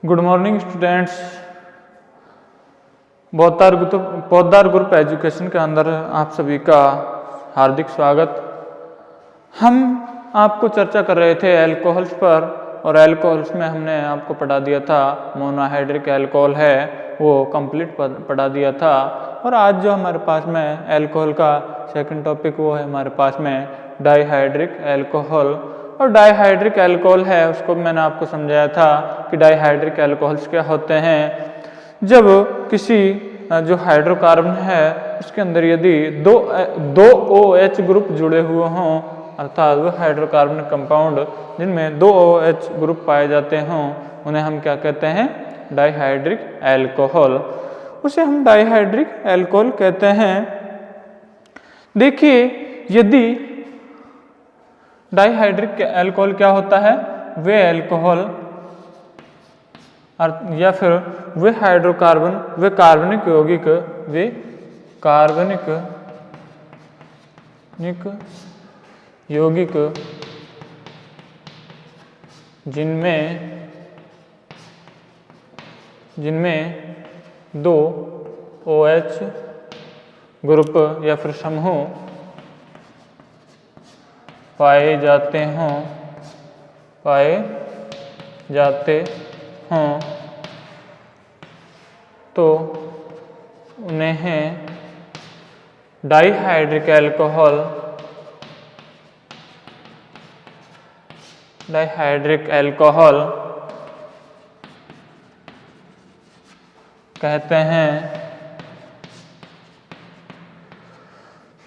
Good morning students. पौधार group education के अंदर आप सभी का हार्दिक स्वागत। हम आपको चर्चा कर रहे थे एल्कोहल्स पर, और एल्कोहल्स में हमने आपको पढ़ा दिया था मोनोहाइड्रिक एल्कोहल है वो कंप्लीट पढ़ा दिया था। और आज जो हमारे पास में एल्कोहल का सेकंड टॉपिक वो है हमारे पास में डाईहाइड्रिक एल्कोहल। और डाईहाइड्रिक एल्कोहल है उसको मैंने आपको समझाया था कि डाईहाइड्रिक एल्कोहल्स क्या होते हैं। जब किसी जो हाइड्रोकार्बन है उसके अंदर यदि दो OH ग्रुप जुड़े हुए हों, अर्थात वो हाइड्रोकार्बन कंपाउंड जिनमें दो OH ग्रुप पाए जाते हों, उन्हें हम क्या कहते हैं? Dihydric alcohol. उसे हम डाईहाइड्रिक एल्कोहल कहते हैं। देखिए, यदि डाईहाइड्रिक एल्कोहल क्या होता है? वे एल्कोहल या फिर वे हाइड्रोकार्बन, वे कार्बनिक यौगिक जिनमें दो OH ग्रुप या फिर समूह पाए जाते हों तो उन्हें डाईहाइड्रिक एल्कोहल कहते हैं।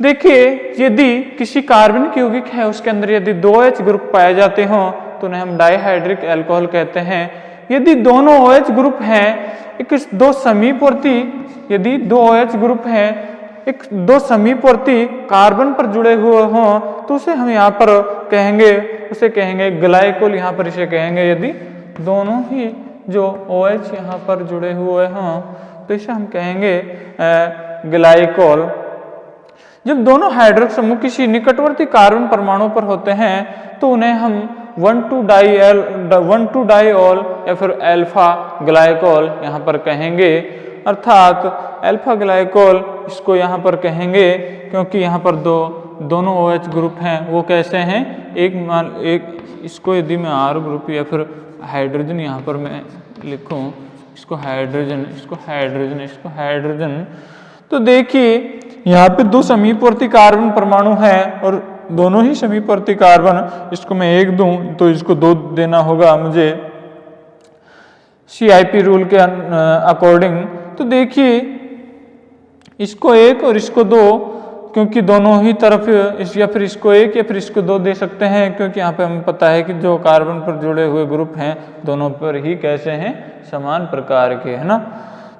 देखिए, यदि किसी कार्बनिक यौगिक है उसके अंदर यदि दो OH ग्रुप पाए जाते हों तो उन्हें हम डाईहाइड्रिक एल्कोहल कहते हैं। यदि दोनों OH ग्रुप हैं यदि दो OH ग्रुप हैं दो समीपवर्ती कार्बन पर जुड़े हुए हों तो उसे हम यहाँ पर कहेंगे ग्लाइकोल। यहाँ पर इसे कहेंगे यदि दोनों ही जो OH यहाँ पर जुड़े हुए हों तो इसे हम कहेंगे ग्लाइकोल। जब दोनों हाइड्रोक्स समूह किसी निकटवर्ती कार्बन परमाणु पर होते हैं तो उन्हें हम 1,2-डाईओल या फिर अल्फा ग्लाइकोल यहाँ पर कहेंगे। अर्थात अल्फा ग्लाइकोल इसको यहाँ पर कहेंगे क्योंकि यहाँ पर दोनों OH ग्रुप हैं वो कैसे हैं? एक इसको यदि मैं R ग्रुप या फिर हाइड्रोजन यहाँ पर मैं लिखूँ, इसको हाइड्रोजन, तो देखिए यहाँ पे दो समीपवर्ती कार्बन परमाणु हैं और दोनों ही समीपवर्ती कार्बन, इसको मैं एक दूं तो इसको दो देना होगा मुझे CIP रूल के अकॉर्डिंग। तो देखिए इसको एक और इसको दो, क्योंकि दोनों ही तरफ या फिर इसको एक या फिर इसको दो दे सकते हैं क्योंकि यहाँ पे हमें पता है कि जो कार्बन पर जुड़े हुए ग्रुप हैं दोनों पर ही कैसे हैं? समान प्रकार के, है ना।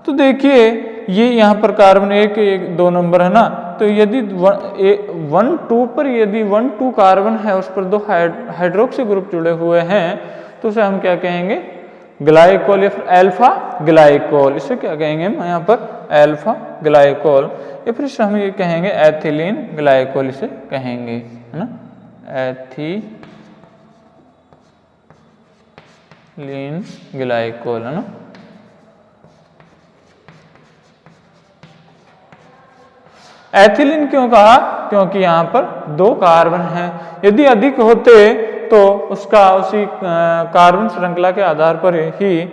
तो देखिए ये यहाँ पर कार्बन एक 2 नंबर है ना, तो यदि 1,2 पर यदि 1,2 कार्बन है उस पर दो हाइड्रोक्सी ग्रुप जुड़े हुए हैं तो उसे हम क्या कहेंगे? ग्लाइकोल या फिर अल्फा ग्लाइकोल। इसे क्या कहेंगे हम यहाँ पर? अल्फा ग्लाइकोल, या फिर इसे हम ये कहेंगे एथिलीन ग्लाइकोल, इसे कहेंगे, है ना, एथिलीन ग्लाइकोल, है ना। एथिलीन क्यों कहा? क्योंकि यहाँ पर दो कार्बन हैं। यदि अधिक होते तो उसका उसी कार्बन श्रृंखला के आधार पर ही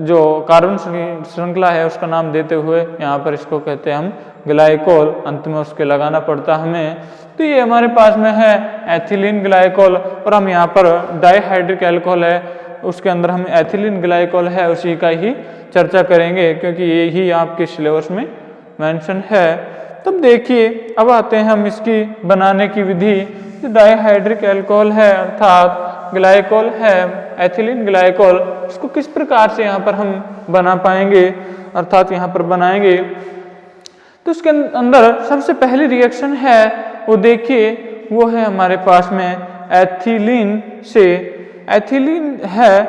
जो कार्बन श्रृंखला है उसका नाम देते हुए यहाँ पर इसको कहते हैं हम ग्लाइकोल, अंत में उसके लगाना पड़ता हमें। तो ये हमारे पास में है एथिलीन ग्लाइकोल, और हम यहाँ पर डाईहाइड्रिक एल्कोहल है उसके अंदर हम एथिलीन ग्लाइकोल है उसी का ही चर्चा करेंगे क्योंकि ये ही आपके सिलेबस में मेंशन है। तब देखिए, अब आते हैं हम इसकी बनाने की विधि। जो डाईहाइड्रिक एल्कोहल है अर्थात ग्लाइकोल है एथिलीन ग्लाइकोल, इसको किस प्रकार से यहाँ पर हम बना पाएंगे अर्थात यहाँ पर बनाएंगे। तो उसके अंदर सबसे पहली रिएक्शन है वो देखिए वो है हमारे पास में एथिलीन से। एथिलीन है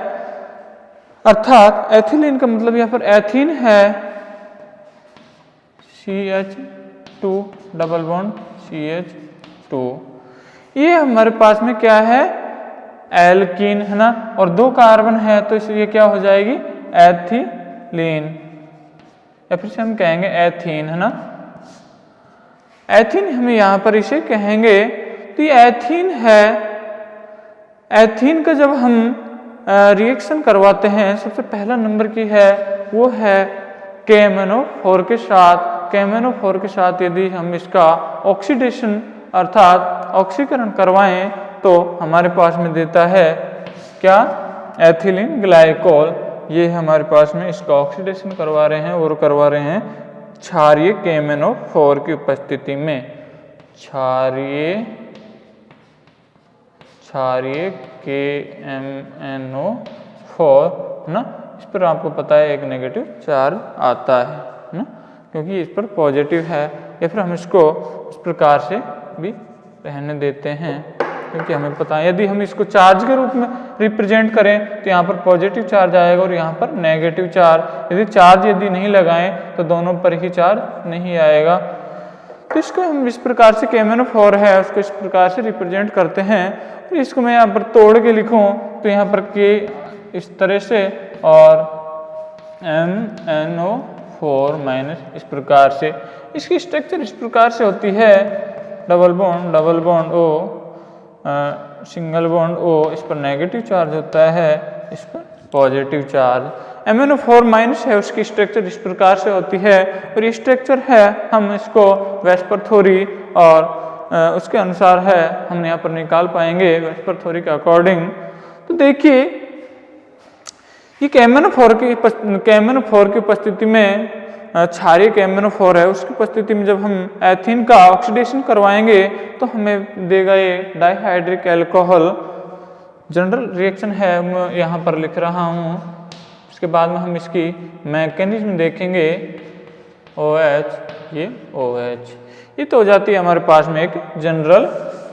अर्थात एथिलीन का मतलब यहाँ पर एथीन है, CH2 डबल बॉन्ड CH2। ये हमारे पास में क्या है? एल्कीन है ना, और 2 कार्बन है तो इसलिए क्या हो जाएगी एथिलीन, या फिर से हम कहेंगे एथीन है ना। एथीन हम यहाँ पर इसे कहेंगे, तो ये एथीन है। एथीन का जब हम रिएक्शन करवाते हैं, सबसे पहला नंबर की है वो है KMnO4 के साथ। KMnO4 के साथ यदि हम इसका ऑक्सीडेशन अर्थात ऑक्सीकरण करवाएं तो हमारे पास में देता है क्या, एथिलीन ग्लाइकोल। ये हमारे पास में इसका ऑक्सीडेशन करवा रहे हैं और करवा रहे हैं क्षारीय KMnO4 की उपस्थिति में। क्षारीय KMnO4 है ना, इस पर आपको पता है एक नेगेटिव चार्ज आता है ना, क्योंकि इस पर पॉजिटिव है, या फिर हम इसको इस प्रकार से भी रहने देते हैं क्योंकि हमें पता है यदि हम इसको चार्ज के रूप में रिप्रेजेंट करें तो यहाँ पर पॉजिटिव चार्ज आएगा और यहाँ पर नेगेटिव चार्ज। यदि नहीं लगाएं तो दोनों पर ही चार्ज नहीं आएगा। तो इसको हम इस प्रकार से KMnO4 है उसको इस प्रकार से रिप्रेजेंट करते हैं। तो इसको मैं यहाँ पर तोड़ के लिखूँ तो यहाँ पर K इस तरह से और MnO4 माइनस इस प्रकार से। इसकी स्ट्रक्चर इस प्रकार से होती है, double bond O, single bond O, इस पर नेगेटिव चार्ज होता है, इस पर पॉजिटिव चार्ज। MnO4 माइनस है उसकी स्ट्रक्चर इस प्रकार से होती है, और ये स्ट्रक्चर है हम इसको वेस्पर थ्योरी और उसके अनुसार है हम यहाँ पर निकाल पाएंगे वेस्पर थ्योरी के अकॉर्डिंग। तो देखिए ये KMnO4 की उपस्थिति में क्षारीय KMnO4 है, उसकी उपस्थिति में जब हम एथीन का ऑक्सीडेशन करवाएंगे तो हमें देगा ये डाइहाइड्रिक अल्कोहल। जनरल रिएक्शन है मैं यहाँ पर लिख रहा हूँ, उसके बाद में हम इसकी मैकेनिज्म देखेंगे। OH, ये OH, ये तो हो जाती है हमारे पास में एक जनरल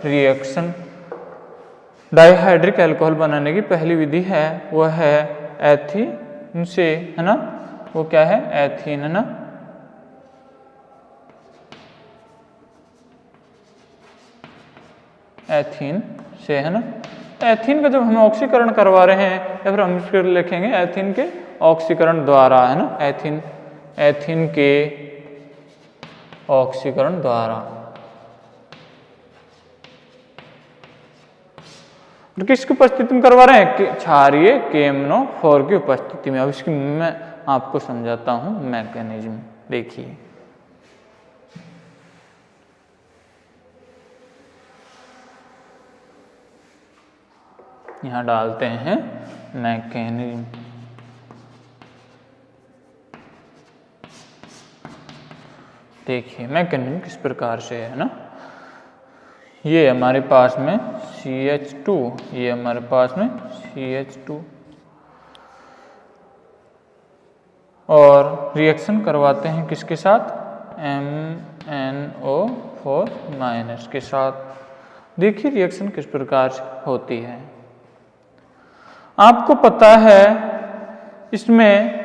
रिएक्शन। डाइहाइड्रिक अल्कोहल बनाने की पहली विधि है वो है एथीन से, है ना, वो क्या है एथीन, है ना। एथीन से, है ना। एथीन का जब हम ऑक्सीकरण करवा रहे हैं या फिर हम इसको लिखेंगे एथीन के ऑक्सीकरण द्वारा, है ना, एथीन के ऑक्सीकरण द्वारा। तो किसकी उपस्थिति में करवा रहे हैं, क्षारीय KMnO4 की उपस्थिति में। अब इसकी मैं आपको समझाता हूं मैकेनिज्म, देखिए। यहां डालते हैं मैकेनिज्म। देखिए मैकेनिज्म किस प्रकार से है ना, ये हमारे पास में CH2, ये हमारे पास में CH2, और रिएक्शन करवाते हैं किसके साथ, MnO4 माइनस के साथ। देखिए रिएक्शन किस प्रकार से होती है। आपको पता है इसमें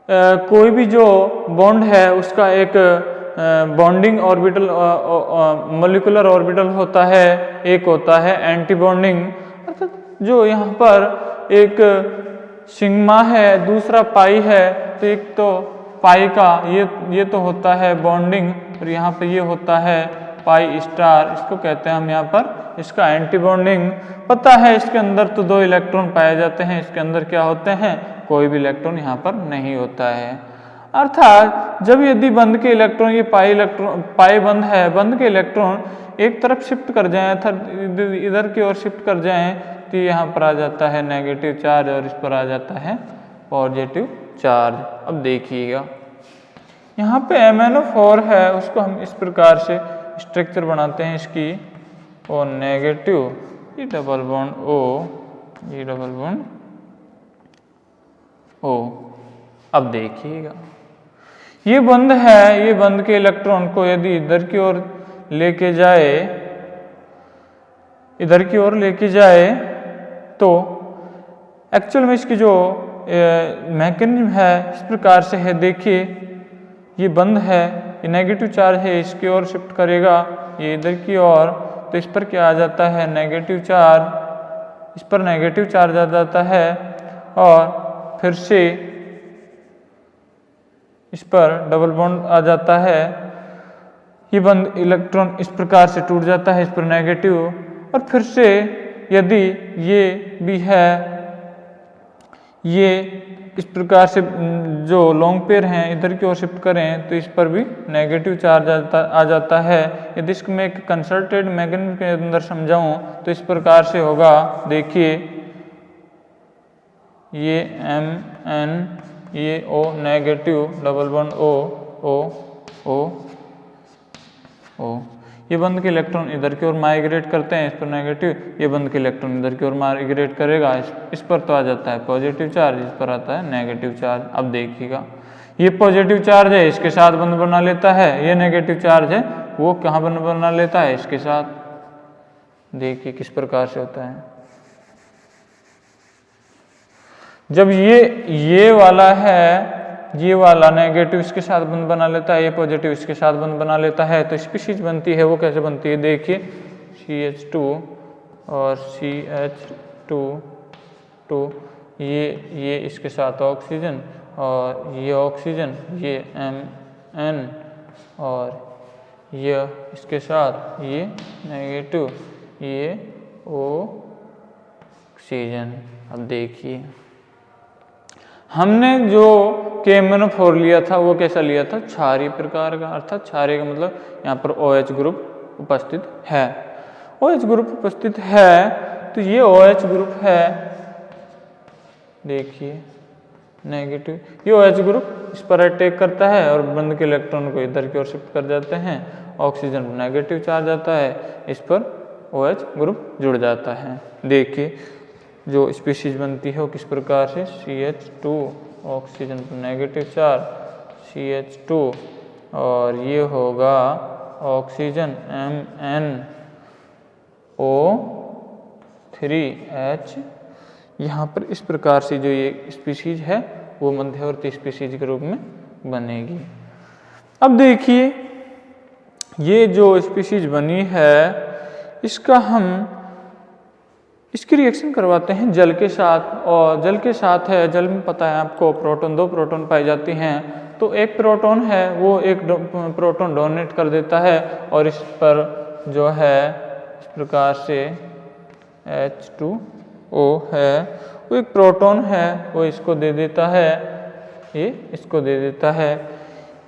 कोई भी जो बॉन्ड है उसका एक बॉन्डिंग ऑर्बिटल, मोलिकुलर ऑर्बिटल होता है, एक होता है एंटी बॉन्डिंग, अर्थात जो यहाँ पर एक सिग्मा है दूसरा पाई है, तो एक तो पाई का ये तो होता है बॉन्डिंग, और यहाँ पे ये होता है पाई स्टार, इसको कहते हैं हम यहाँ पर इसका एंटी बॉन्डिंग। पता है इसके अंदर तो 2 इलेक्ट्रॉन पाए जाते हैं, इसके अंदर क्या होते हैं, कोई भी इलेक्ट्रॉन यहाँ पर नहीं होता है। अर्थात जब यदि बंद के इलेक्ट्रॉन, ये पाई बंद है, बंद के इलेक्ट्रॉन एक तरफ शिफ्ट कर जाएं अर्थात इधर की ओर शिफ्ट कर जाएं तो यहाँ पर आ जाता है नेगेटिव चार्ज और इस पर आ जाता है पॉजिटिव चार्ज। अब देखिएगा यहाँ पे MnO4 है, उसको हम इस प्रकार से स्ट्रक्चर बनाते हैं इसकी, और नेगेटिव, ये डबल बॉन्ड O, ये डबल बॉन्ड O। अब देखिएगा ये बंद है, ये बंद के इलेक्ट्रॉन को यदि इधर की ओर लेके जाए, इधर की ओर लेके जाए तो एक्चुअल में इसकी जो मैकेनिज्म है इस प्रकार से है। देखिए ये बंद है, ये नेगेटिव चार्ज है, इसकी ओर शिफ्ट करेगा ये इधर की ओर, तो इस पर क्या आ जाता है नेगेटिव चार्ज, इस पर नेगेटिव चार्ज आ जाता है और फिर से इस पर डबल बॉन्ड आ जाता है। ये बंद इलेक्ट्रॉन इस प्रकार से टूट जाता है, इस पर नेगेटिव, और फिर से यदि ये भी है, ये इस प्रकार से जो लॉन्ग पेयर हैं इधर की ओर शिफ्ट करें तो इस पर भी नेगेटिव चार्ज आ जाता है। यदि इसको मैं एक कंसल्टेड मैग्नेट के अंदर समझाऊं तो इस प्रकार से होगा। देखिए ये Mn, ये O negative, double bond O O O O, ये बंद के इलेक्ट्रॉन इधर की ओर माइग्रेट करते हैं, इस पर नेगेटिव, ये बंद के इलेक्ट्रॉन इधर की ओर माइग्रेट करेगा, इस पर तो आ जाता है पॉजिटिव चार्ज, इस पर आता है नेगेटिव चार्ज। अब देखिएगा ये पॉजिटिव चार्ज है, इसके साथ बंद बना लेता है, ये नेगेटिव चार्ज है वो कहाँ बंद बना लेता है, इसके साथ। देखिए किस प्रकार से होता है। जब ये वाला है, ये वाला नेगेटिव इसके साथ बंद बना लेता है, ये पॉजिटिव इसके साथ बंद बना लेता है, तो स्पीशीज बनती है। वो कैसे बनती है देखिए, CH2 और CH2, ये इसके साथ ऑक्सीजन, और ये ऑक्सीजन, ये Mn, और ये इसके साथ ये नेगेटिव, ये ऑक्सीजन। अब देखिए हमने जो KMnO4 लिया था वो कैसा लिया था, क्षारीय प्रकार का, अर्थात क्षारीय का मतलब यहाँ पर OH ग्रुप उपस्थित है। OH ग्रुप उपस्थित है तो ये OH ग्रुप है, देखिए नेगेटिव, ये OH ग्रुप इस पर अटैक करता है और बंद के इलेक्ट्रॉन को इधर की ओर शिफ्ट कर जाते हैं। ऑक्सीजन पर नेगेटिव चार्ज आता है, इस पर OH ग्रुप जुड़ जाता है। देखिए जो स्पीशीज बनती है वो किस प्रकार से, CH2, ऑक्सीजन पर नेगेटिव चार्ज, CH2, और ये होगा ऑक्सीजन MnO3H। यहाँ पर इस प्रकार से जो ये स्पीशीज है वो मध्यवर्ती स्पीशीज के रूप में बनेगी। अब देखिए ये जो स्पीशीज बनी है इसकी रिएक्शन करवाते हैं जल के साथ, और जल के साथ है, जल में पता है आपको दो प्रोटॉन पाई जाती हैं, तो एक प्रोटॉन है वो एक प्रोटॉन डोनेट कर देता है, और इस पर जो है इस प्रकार से H2O है, वो एक प्रोटॉन है वो इसको दे देता है, ये इसको दे देता है।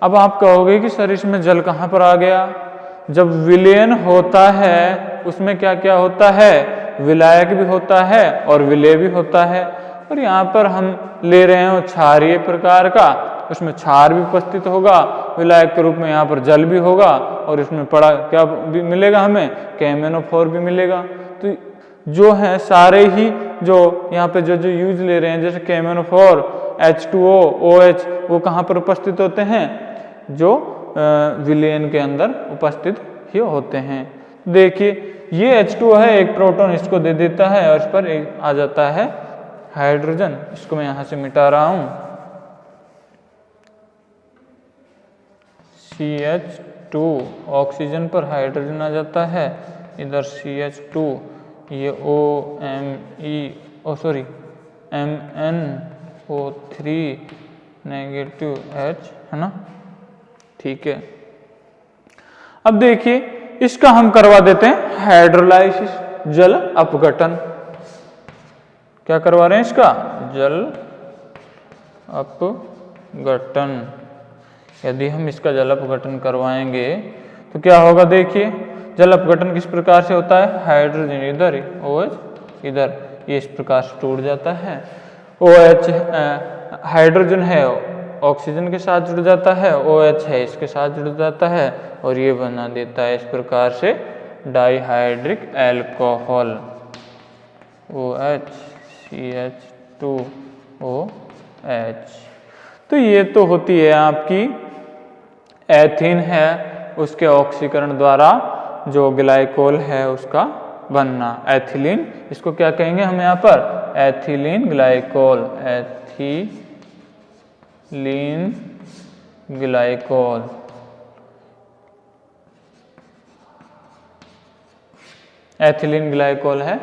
अब आप कहोगे कि सर इसमें जल कहाँ पर आ गया, जब विलयन होता है उसमें क्या क्या होता है, विलायक भी होता है और विलेय भी होता है। और यहाँ पर हम ले रहे हैं क्षारीय प्रकार का, उसमें क्षार भी उपस्थित होगा, विलायक के रूप में यहाँ पर जल भी होगा, और इसमें पड़ा क्या भी मिलेगा हमें, KMnO4 भी मिलेगा। तो जो है सारे ही जो यहाँ पे जो यूज ले रहे हैं, जैसे KMnO4, H2O, OH, वो कहाँ पर उपस्थित होते हैं, जो विलयन के अंदर उपस्थित ही होते हैं। देखिए ये H2O है, एक प्रोटॉन इसको दे देता है और इस पर आ जाता है हाइड्रोजन। इसको मैं यहाँ से मिटा रहा हूँ, CH2, ऑक्सीजन पर हाइड्रोजन आ जाता है, इधर CH2, ये MnO3 नेगेटिव H है ना, ठीक है। अब देखिए इसका हम करवा देते हैं हाइड्रोलाइसिस, जल अपघटन। क्या करवा रहे हैं इसका, जल अपघटन। यदि हम इसका जल अपघटन करवाएंगे तो क्या होगा, देखिए जल अपघटन किस प्रकार से होता है, हाइड्रोजन इधर, OH इधर, ये इस प्रकार से टूट जाता है। OH हाइड्रोजन है ऑक्सीजन के साथ जुड़ जाता है, OH है इसके साथ जुड़ जाता है, और ये बना देता है इस प्रकार से डाइहाइड्रिक एल्कोहल, OH CH2OH। तो ये तो होती है आपकी एथीन है, उसके ऑक्सीकरण द्वारा जो ग्लाइकोल है उसका बनना, एथिलीन, इसको क्या कहेंगे हम यहाँ पर, ethylene glycol, ethylene glycol. Ethylene glycol है,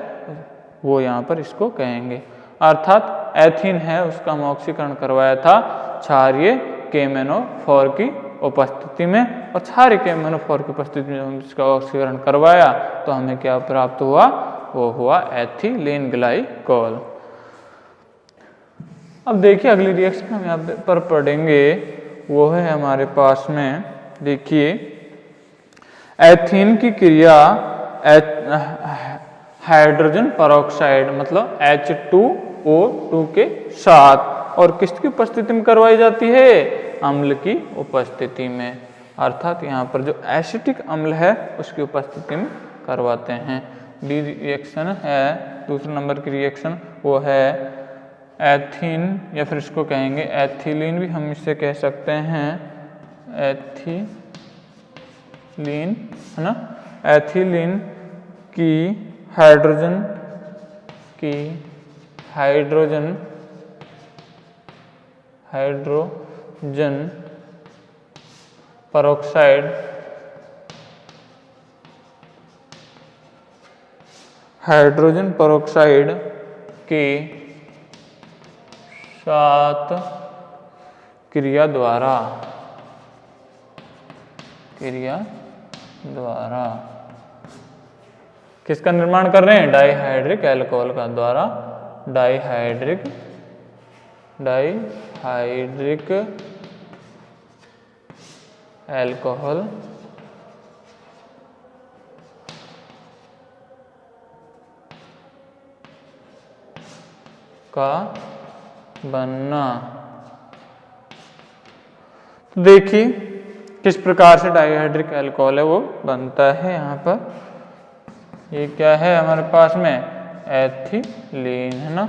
वो यहाँ पर इसको कहेंगे। अर्थात एथीन है उसका हम ऑक्सीकरण करवाया था क्षारीय KMnO4 की उपस्थिति में, और क्षारीय KMnO4 की उपस्थिति में हम इसका ऑक्सीकरण करवाया तो हमें क्या प्राप्त हुआ, वो हुआ एथिलीन ग्लाइकोल। अब देखिए अगली रिएक्शन हम यहाँ पर पढ़ेंगे, वो है हमारे पास में, देखिए एथीन की क्रिया हाइड्रोजन परऑक्साइड मतलब H2O2 के साथ और किसकी उपस्थिति में करवाई जाती है, अम्ल की उपस्थिति में। अर्थात यहाँ पर जो एसिटिक अम्ल है उसकी उपस्थिति में करवाते हैं। डी रिएक्शन है, दूसरे नंबर की रिएक्शन वो है एथीन, या फिर इसको कहेंगे एथिलीन भी हम इससे कह सकते हैं, एथिलीन है ना। एथिलीन की हाइड्रोजन परऑक्साइड के साथ क्रिया द्वारा किसका निर्माण कर रहे हैं, डाइहाइड्रिक अल्कोहल का द्वारा, डाइहाइड्रिक अल्कोहल का बनना। तो देखिए किस प्रकार से डाइहाइड्रिक अल्कोहल है वो बनता है। यहाँ पर ये क्या है हमारे पास में, एथिलीन है ना।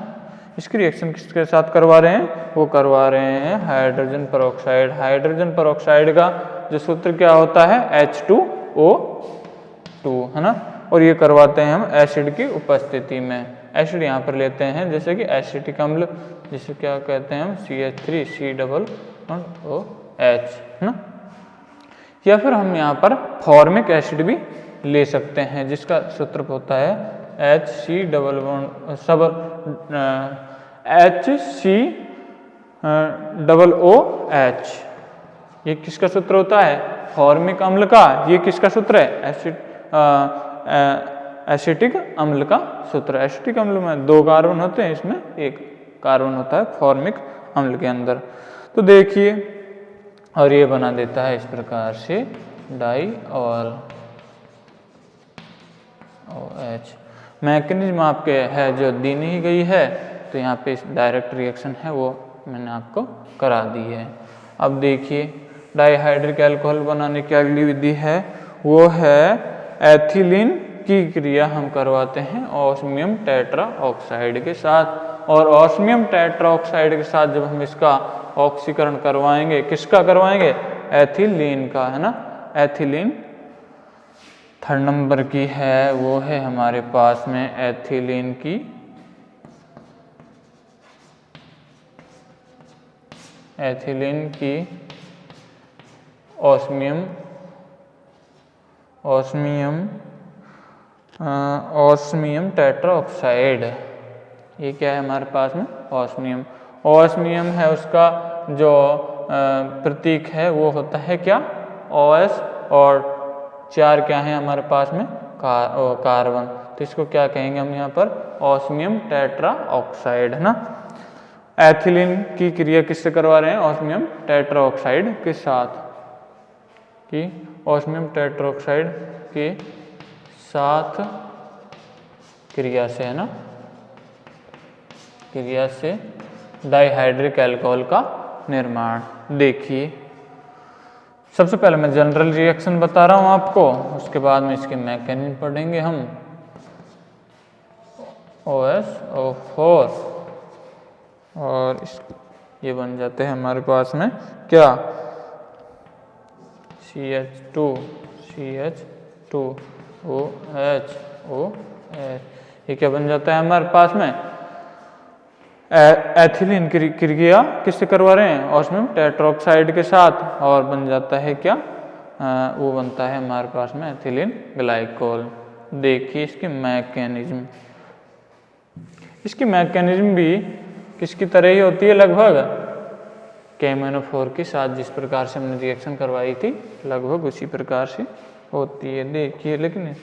इसकी रिएक्शन किसके साथ करवा रहे हैं, वो करवा रहे हैं हाइड्रोजन परऑक्साइड। हाइड्रोजन परऑक्साइड का जो सूत्र क्या होता है, H2O2 है ना, और ये करवाते हैं हम एसिड की उपस्थिति में। एसिड यहाँ पर लेते हैं जैसे कि एसिटिक अम्ल, जिसे क्या कहते हैं हम, CH3COOH है ना, या फिर हम यहाँ पर फॉर्मिक एसिड भी ले सकते हैं जिसका सूत्र होता है HCOOH। ये किसका सूत्र होता है, फॉर्मिक अम्ल का। ये किसका सूत्र है, एसिटिक अम्ल का सूत्र। एसिटिक अम्ल में 2 कार्बन होते हैं, इसमें 1 कार्बन होता है फॉर्मिक अम्ल के अंदर। तो देखिए, और ये बना देता है इस प्रकार से डाइऑल OH। मैकेनिज्म आपके है जो दी नहीं गई है, तो यहाँ पे इस डायरेक्ट रिएक्शन है वो मैंने आपको करा दी है। अब देखिए डाइहाइड्रिक अल्कोहल बनाने की अगली विधि है, वो है एथिलीन की क्रिया हम करवाते हैं ऑस्मियम टेट्रा ऑक्साइड के साथ। और ऑस्मियम टेट्रा ऑक्साइड के साथ जब हम इसका ऑक्सीकरण करवाएंगे, किसका करवाएंगे, एथिलीन का है ना। एथिलीन 3rd नंबर की है, वो है हमारे पास में एथिलीन की ऑस्मियम टेट्रा ऑक्साइड। ये क्या है हमारे पास में, ऑस्मियम है, उसका जो प्रतीक है वो होता है क्या, OS, और 4 क्या है हमारे पास में, कार्बन। तो इसको क्या कहेंगे हम यहाँ पर, ऑस्मियम टेट्रा ऑक्साइड है ना। एथिलीन की क्रिया किससे करवा रहे हैं, ऑस्मियम टेट्रा ऑक्साइड के साथ, कि ऑस्मियम टेट्रा ऑक्साइड के साथ क्रिया से है ना, क्रिया से डाइहाइड्रिक अल्कोहल का निर्माण। देखिए सबसे पहले मैं जनरल रिएक्शन बता रहा हूँ आपको, उसके बाद में इसके मैकेनिज्म पढ़ेंगे हम। OSO4 और ये बन जाते हैं हमारे पास में क्या, CH2OH। ये क्या बन जाता है हमारे पास में, एथिलीन की क्रिया किससे करवा रहे हैं, ऑस्मियम टेट्राऑक्साइड के साथ, और बन जाता है क्या, वो बनता है हमारे पास में एथिलीन ग्लाइकोल। देखिए इसके मैकेनिज्म, इसकी मैकेनिज्म भी किसकी तरह ही होती है लगभग, KMnO4 के साथ जिस प्रकार से हमने रिएक्शन करवाई थी लगभग उसी प्रकार से होती है। देखिए लेकिन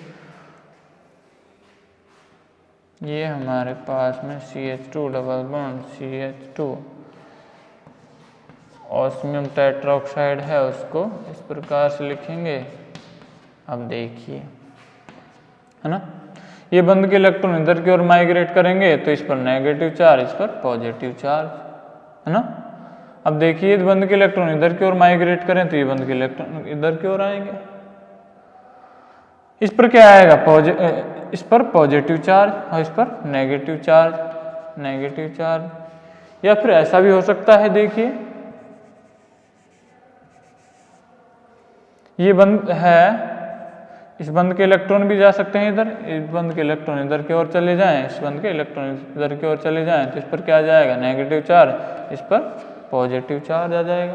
ये हमारे पास में CH2 double bond CH2 osmium tetroxide है, उसको इस प्रकार से लिखेंगे। अब देखिए है ना, ये बंद के इलेक्ट्रॉन इधर की ओर माइग्रेट करेंगे तो इस पर नेगेटिव चार्ज, इस पर पॉजिटिव चार्ज, है ना। अब देखिए बंद के इलेक्ट्रॉन इधर की ओर माइग्रेट करें तो ये बंद के इलेक्ट्रॉन इधर की ओर आएंगे। इस पर क्या आएगा, इस पर पॉजिटिव चार्ज और इस पर नेगेटिव चार्ज, या फिर ऐसा भी हो सकता है। देखिए ये बंद है, इस बंद के इलेक्ट्रॉन भी जा सकते हैं इधर, इस बंद के इलेक्ट्रॉन इधर की ओर चले जाएं, इस बंद के इलेक्ट्रॉन इधर की ओर चले जाएं तो इस पर क्या आ जाएगा, नेगेटिव चार्ज, इस पर पॉजिटिव चार्ज आ जाएगा।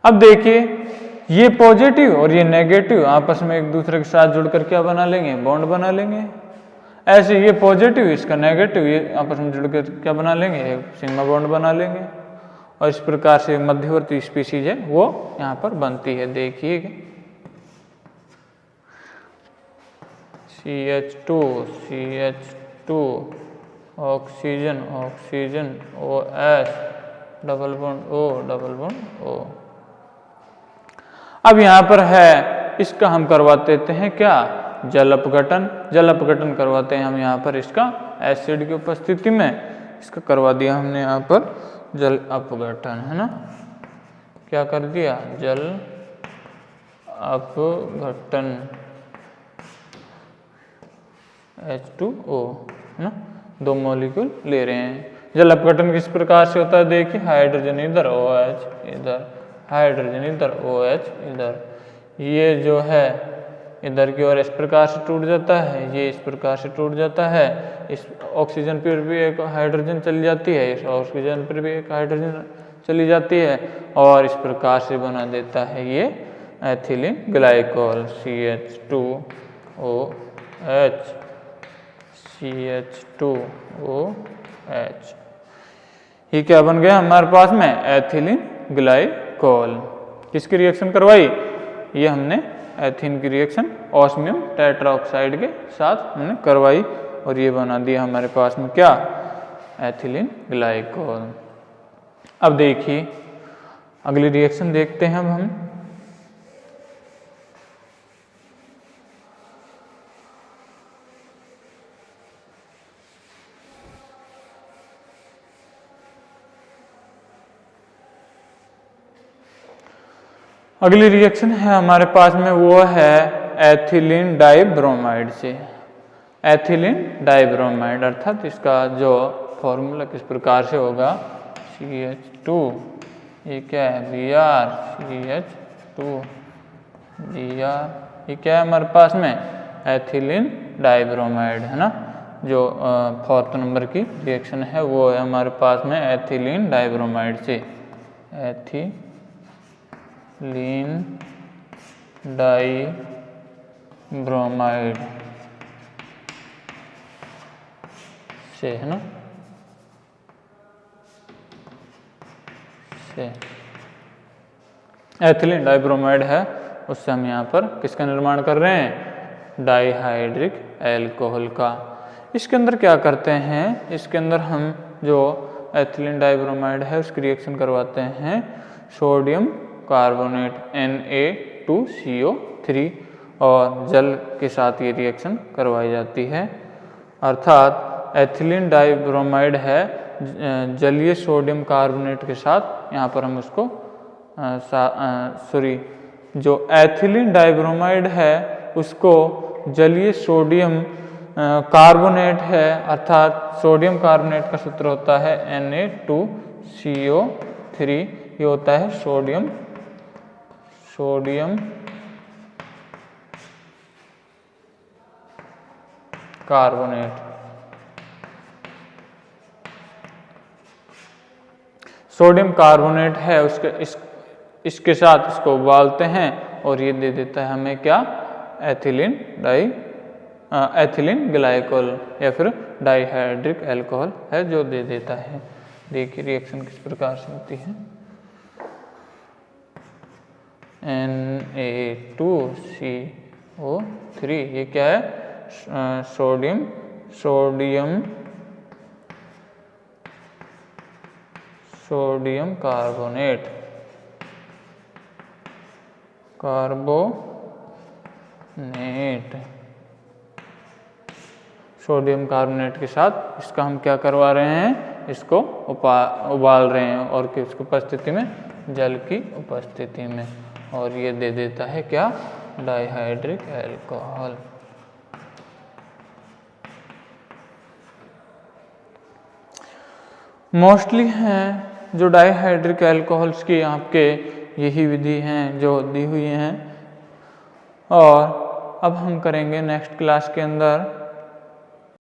अब देखिए ये पॉजिटिव और ये नेगेटिव आपस में एक दूसरे के साथ जुड़कर क्या बना लेंगे, बॉन्ड बना लेंगे। ऐसे ये पॉजिटिव इसका नेगेटिव ये आपस में जुड़कर क्या बना लेंगे, एक सिग्मा बॉन्ड बना लेंगे और इस प्रकार से मध्यवर्ती स्पीशीज है वो यहाँ पर बनती है। देखिए CH2 oxygen OH double bond O। अब यहाँ पर है, इसका हम करवा देते हैं क्या, जल अपघटन करवाते हैं हम यहाँ पर इसका एसिड की उपस्थिति में, इसका करवा दिया हमने यहाँ पर जल अपघटन, है ना। क्या कर दिया, जल अपघटन H2O, है ना, 2 मॉलिक्यूल ले रहे हैं। जल अपघटन किस प्रकार से होता है, देखिए हाइड्रोजन इधर OH इधर, हाइड्रोजन इधर OH इधर, ये जो है इधर की ओर इस प्रकार से टूट जाता है, ये इस प्रकार से टूट जाता है, इस ऑक्सीजन पर भी एक हाइड्रोजन चली जाती है, इस ऑक्सीजन पर भी एक हाइड्रोजन चली जाती है और इस प्रकार से बना देता है ये एथिलीन ग्लाइकोल CH2OH। ये क्या बन गया हमारे पास में, एथिलीन ग्लाइकोल। किसकी रिएक्शन करवाई, ये हमने एथीन की रिएक्शन ऑस्मियम टेट्राऑक्साइड के साथ हमने करवाई और ये बना दिया हमारे पास में क्या, एथिलीन ग्लाइकोल। अब देखिए अगली रिएक्शन देखते हैं अब हम। अगली रिएक्शन है हमारे पास में वो है एथिलीन डाइब्रोमाइड से। एथिलीन डाइब्रोमाइड अर्थात इसका जो फॉर्मूला किस प्रकार से होगा, CH2, ये क्या है Br, CH2Br, ये क्या है हमारे पास में, एथिलीन डाइब्रोमाइड, है ना। जो 4th नंबर की रिएक्शन है वो है हमारे पास में एथिलीन डाइब्रोमाइड से, एथिलीन डाइब्रोमाइड से, है ना, से एथिलीन डाइब्रोमाइड है, उससे हम यहाँ पर किसका निर्माण कर रहे हैं, डाइहाइड्रिक एल्कोहल का। इसके अंदर क्या करते हैं, इसके अंदर हम जो एथिलीन डाइब्रोमाइड है उसकी रिएक्शन करवाते हैं सोडियम कार्बोनेट Na2CO3 और जल के साथ ये रिएक्शन करवाई जाती है। अर्थात एथिलीन डाइब्रोमाइड है जलीय सोडियम कार्बोनेट के साथ, यहाँ पर हम उसको जो एथिलीन डाइब्रोमाइड है उसको जलीय सोडियम कार्बोनेट है, अर्थात सोडियम कार्बोनेट का सूत्र होता है Na2CO3, ये होता है सोडियम कार्बोनेट। सोडियम कार्बोनेट है उसके इसके साथ इसको उबालते हैं और ये दे देता है हमें क्या, एथिलीन एथिलीन ग्लाइकोल या फिर डाइहाइड्रिक अल्कोहल है जो दे देता है। देखिए रिएक्शन किस प्रकार से होती है। Na2CO3 ये क्या है, सोडियम कार्बोनेट सोडियम कार्बोनेट के साथ इसका हम क्या करवा रहे हैं, इसको उबाल रहे हैं और किसकी उपस्थिति में, जल की उपस्थिति में, और ये दे देता है क्या, डाइहाइड्रिक अल्कोहल। मोस्टली हैं जो डाइहाइड्रिक अल्कोहल्स की आपके यही विधि हैं जो दी हुई हैं। और अब हम करेंगे नेक्स्ट क्लास के अंदर